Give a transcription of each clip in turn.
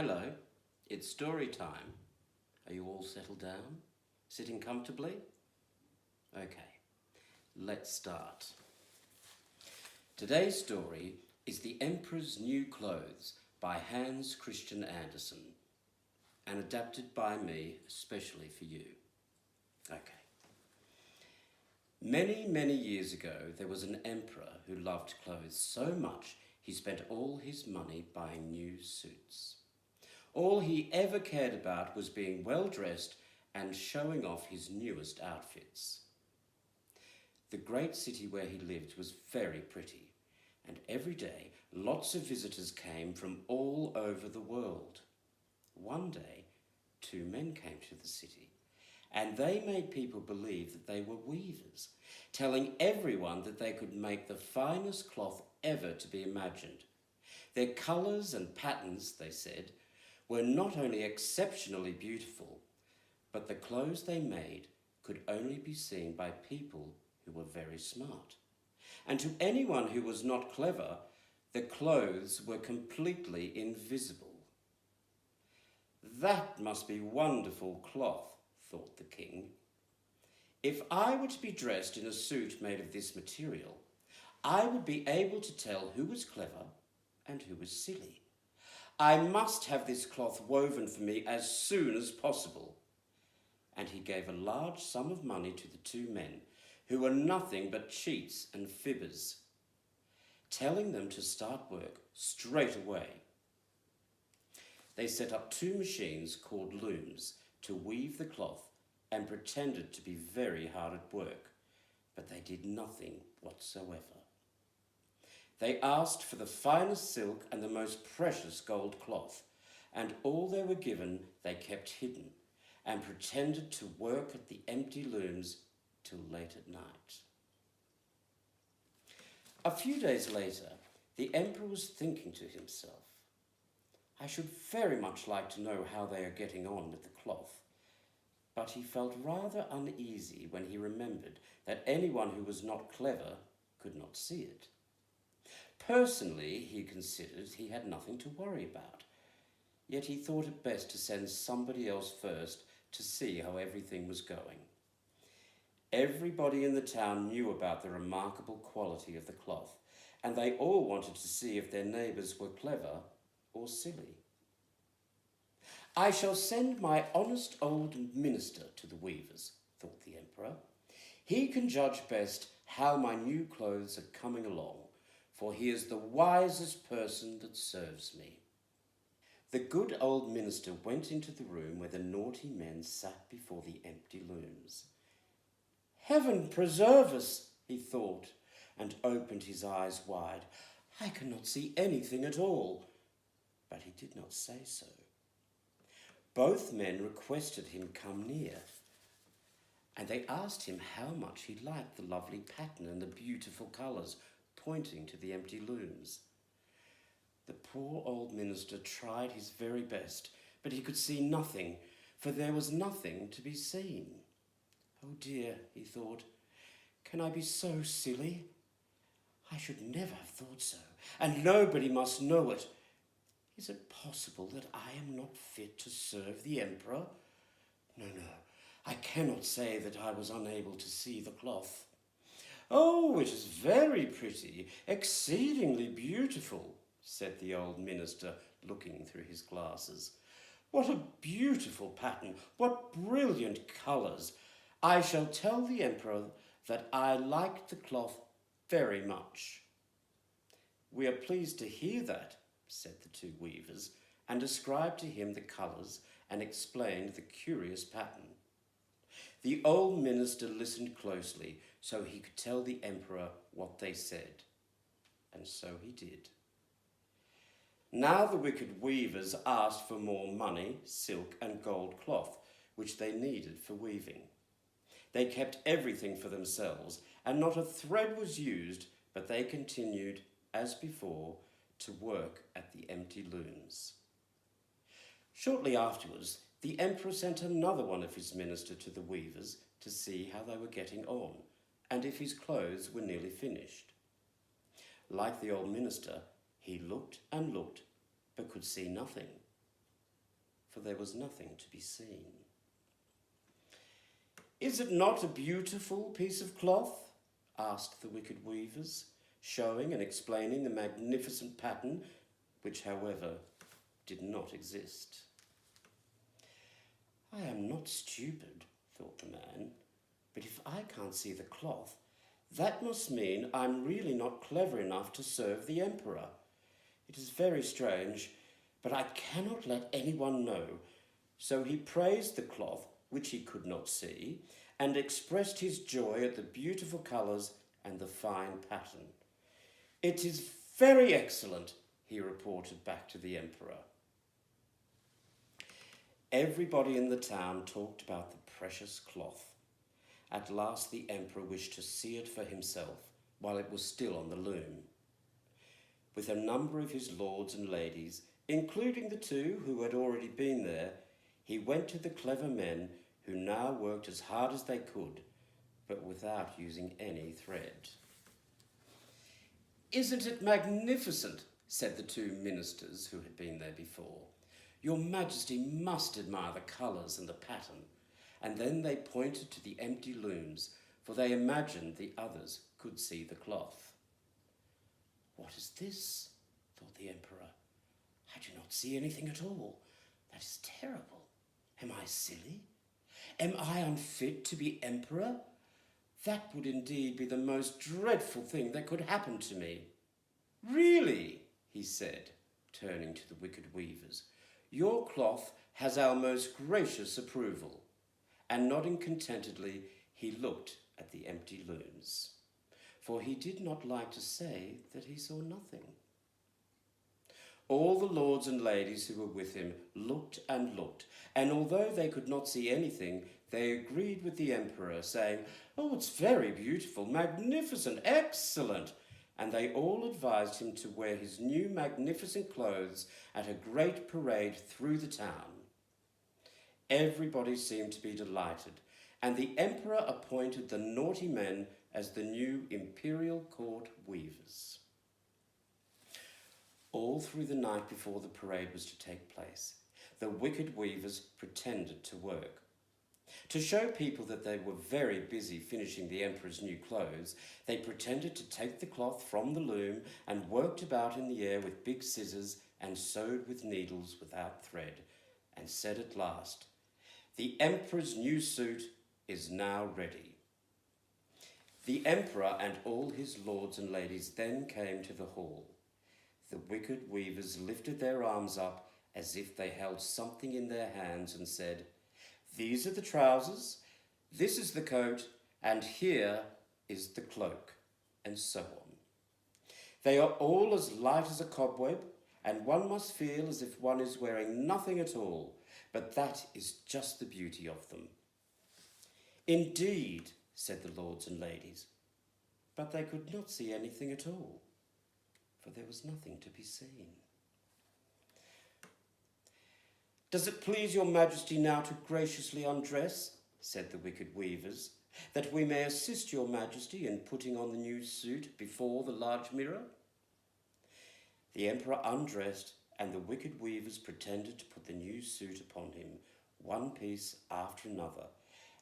Hello, it's story time. Are you all settled down? Sitting comfortably? Okay, let's start. Today's story is The Emperor's New Clothes by Hans Christian Andersen and adapted by me especially for you. Okay. Many, many years ago, there was an emperor who loved clothes so much he spent all his money buying new suits. All he ever cared about was being well dressed and showing off his newest outfits. The great city where he lived was very pretty, and every day lots of visitors came from all over the world. One day, two men came to the city, and they made people believe that they were weavers, telling everyone that they could make the finest cloth ever to be imagined. Their colours and patterns, they said, were not only exceptionally beautiful, but the clothes they made could only be seen by people who were very smart. And to anyone who was not clever, the clothes were completely invisible. That must be wonderful cloth, thought the king. If I were to be dressed in a suit made of this material, I would be able to tell who was clever and who was silly. I must have this cloth woven for me as soon as possible. And he gave a large sum of money to the two men, who were nothing but cheats and fibbers, telling them to start work straight away. They set up two machines called looms to weave the cloth and pretended to be very hard at work, but they did nothing whatsoever. They asked for the finest silk and the most precious gold cloth, and all they were given they kept hidden and pretended to work at the empty looms till late at night. A few days later, the emperor was thinking to himself, I should very much like to know how they are getting on with the cloth. But he felt rather uneasy when he remembered that anyone who was not clever could not see it. Personally, he considered he had nothing to worry about, yet he thought it best to send somebody else first to see how everything was going. Everybody in the town knew about the remarkable quality of the cloth, and they all wanted to see if their neighbours were clever or silly. I shall send my honest old minister to the weavers, thought the emperor. He can judge best how my new clothes are coming along, for he is the wisest person that serves me. The good old minister went into the room where the naughty men sat before the empty looms. Heaven preserve us, he thought, and opened his eyes wide. I cannot see anything at all. But he did not say so. Both men requested him come near, and they asked him how much he liked the lovely pattern and the beautiful colours, pointing to the empty looms. The poor old minister tried his very best, but he could see nothing, for there was nothing to be seen. Oh dear, he thought, can I be so silly? I should never have thought so, and nobody must know it. Is it possible that I am not fit to serve the emperor? No, I cannot say that I was unable to see the cloth. Oh, it is very pretty, exceedingly beautiful, said the old minister, looking through his glasses. What a beautiful pattern, what brilliant colours. I shall tell the emperor that I like the cloth very much. We are pleased to hear that, said the two weavers, and described to him the colours and explained the curious pattern. The old minister listened closely so he could tell the emperor what they said, and so he did. Now the wicked weavers asked for more money, silk and gold cloth, which they needed for weaving. They kept everything for themselves, and not a thread was used, but they continued, as before, to work at the empty looms. Shortly afterwards, the emperor sent another one of his ministers to the weavers to see how they were getting on, and if his clothes were nearly finished. Like the old minister, he looked and looked, but could see nothing. for there was nothing to be seen. "Is it not a beautiful piece of cloth?" asked the wicked weavers, showing and explaining the magnificent pattern, which, however, did not exist. "I am not stupid," thought the man, "but if I can't see the cloth, that must mean I'm really not clever enough to serve the emperor. It is very strange, but I cannot let anyone know." So he praised the cloth, which he could not see, and expressed his joy at the beautiful colours and the fine pattern. "It is very excellent," he reported back to the emperor. Everybody in the town talked about the precious cloth. At last the emperor wished to see it for himself while it was still on the loom. With a number of his lords and ladies, including the two who had already been there, he went to the clever men who now worked as hard as they could, but without using any thread. "Isn't it magnificent?" said the two ministers who had been there before. "Your Majesty must admire the colours and the pattern." And then they pointed to the empty looms, for they imagined the others could see the cloth. "What is this?" thought the emperor. "I do not see anything at all. That is terrible. Am I silly? Am I unfit to be emperor? That would indeed be the most dreadful thing that could happen to me." "Really," he said, turning to the wicked weavers, "your cloth has our most gracious approval." And nodding contentedly, he looked at the empty looms, for he did not like to say that he saw nothing. All the lords and ladies who were with him looked, and although they could not see anything, they agreed with the emperor, saying, "Oh, it's very beautiful, magnificent, excellent." And they all advised him to wear his new magnificent clothes at a great parade through the town. Everybody seemed to be delighted, and the emperor appointed the naughty men as the new imperial court weavers. All through the night before the parade was to take place, the wicked weavers pretended to work. To show people that they were very busy finishing the emperor's new clothes, they pretended to take the cloth from the loom and worked about in the air with big scissors and sewed with needles without thread, and said at last, "The emperor's new suit is now ready." The emperor and all his lords and ladies then came to the hall. The wicked weavers lifted their arms up as if they held something in their hands and said, "These are the trousers, this is the coat, and here is the cloak," and so on. They are all as light as a cobweb, and one must feel as if one is wearing nothing at all, but that is just the beauty of them. "Indeed," said the lords and ladies, but they could not see anything at all, for there was nothing to be seen. "Does it please your Majesty now to graciously undress," said the wicked weavers, "that we may assist your Majesty in putting on the new suit before the large mirror?" The emperor undressed, and the wicked weavers pretended to put the new suit upon him, one piece after another,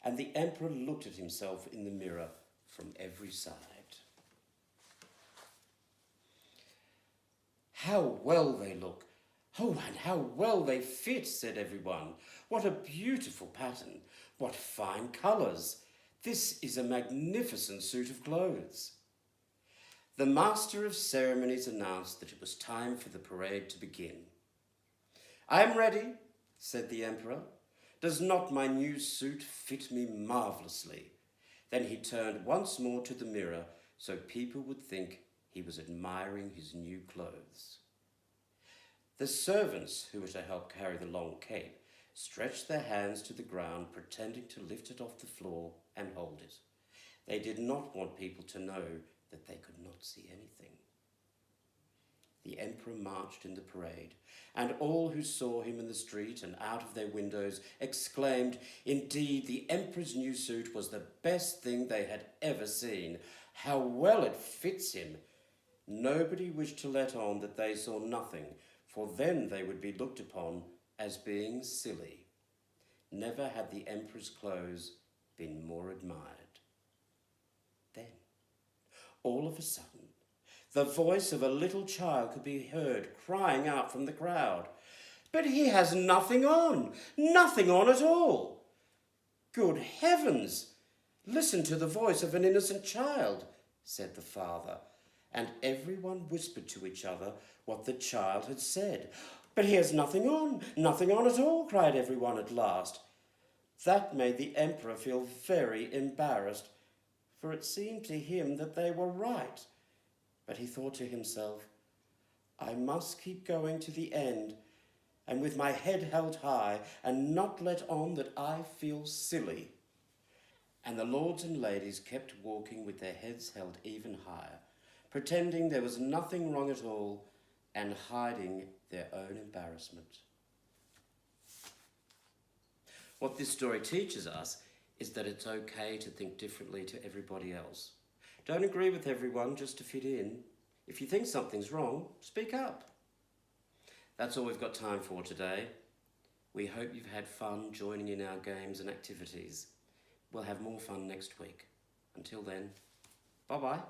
and the emperor looked at himself in the mirror from every side. "How well they look! Oh, and how well they fit," said everyone. "What a beautiful pattern! What fine colours! This is a magnificent suit of clothes." The master of ceremonies announced that it was time for the parade to begin. "I am ready," said the emperor. "Does not my new suit fit me marvellously?" Then he turned once more to the mirror so people would think he was admiring his new clothes. The servants who were to help carry the long cape stretched their hands to the ground, pretending to lift it off the floor and hold it. They did not want people to know that they could not see anything. The emperor marched in the parade, and all who saw him in the street and out of their windows exclaimed, "Indeed, the emperor's new suit was the best thing they had ever seen. How well it fits him!" Nobody wished to let on that they saw nothing, for then they would be looked upon as being silly. Never had the emperor's clothes been more admired. Then, all of a sudden, the voice of a little child could be heard crying out from the crowd, "But he has nothing on at all." "Good heavens! Listen to the voice of an innocent child," said the father, and everyone whispered to each other what the child had said. "But he has nothing on at all," cried everyone at last. That made the emperor feel very embarrassed, for it seemed to him that they were right. But he thought to himself, "I must keep going to the end, and with my head held high, and not let on that I feel silly." And the lords and ladies kept walking with their heads held even higher, pretending there was nothing wrong at all, and hiding their own embarrassment. What this story teaches us is that it's okay to think differently to everybody else. Don't agree with everyone just to fit in. If you think something's wrong, speak up. That's all we've got time for today. We hope you've had fun joining in our games and activities. We'll have more fun next week. Until then, bye-bye.